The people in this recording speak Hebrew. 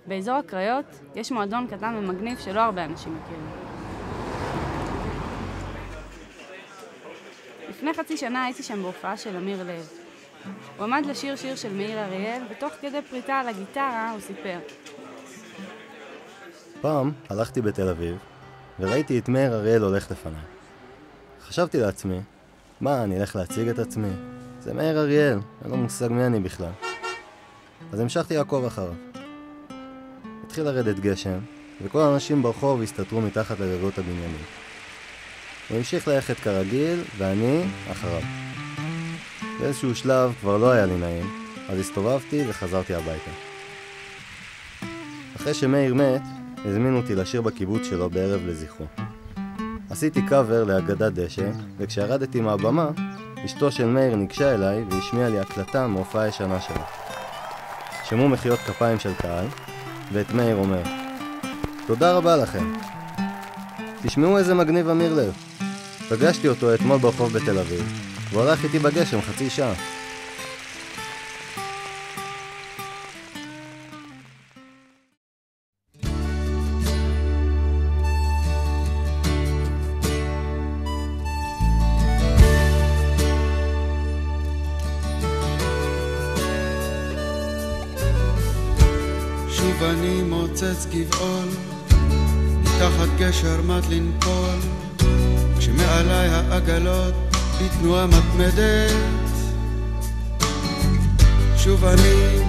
באזור הקריות יש מועדון קטן ומגניב שלא הרבה אנשים מכירים. לפני חצי שנה הייתי שם בהופעה של אמיר לב. הוא עמד לשיר שיר של מאיר אריאל, ותוך כדי פריטה על הגיטרה הוא סיפר. פעם הלכתי בתל אביב, וראיתי את מאיר אריאל הולך לפניי. חשבתי לעצמי, מה, אני אלך להציג את עצמי? זה מאיר אריאל, אין לו מושג מי אני בכלל. אז המשכתי לעקוב אחריו. התחיל לרדת גשם, וכל האנשים ברחוב הסתתרו מתחת לגגות הבניינים. הוא המשיך ללכת כרגיל, ואני אחריו. באיזשהו שלב כבר לא היה לי נעים, אז הסתובבתי וחזרתי הביתה. אחרי שמאיר מת, הזמינו אותי לשיר בקיבוץ שלו בערב לזכרו. עשיתי קאבר להגדת דשא, וכשירדתי מהבמה, אשתו של מאיר ניגשה אליי והשמיעה לי הקלטה מהופעה ישנה שלה. שמעו מחיאות כפיים של קהל, ואת מאיר אומר, תודה רבה לכם. תשמעו איזה מגניב אמיר לב. פגשתי אותו אתמול ברחוב בתל אביב, והוא הלך איתי בגשם חצי שעה. שוב אני מוצץ גבעול, מתחת גשר מת לנפול, כשמעלי העגלות בתנועה מתמדת. שוב אני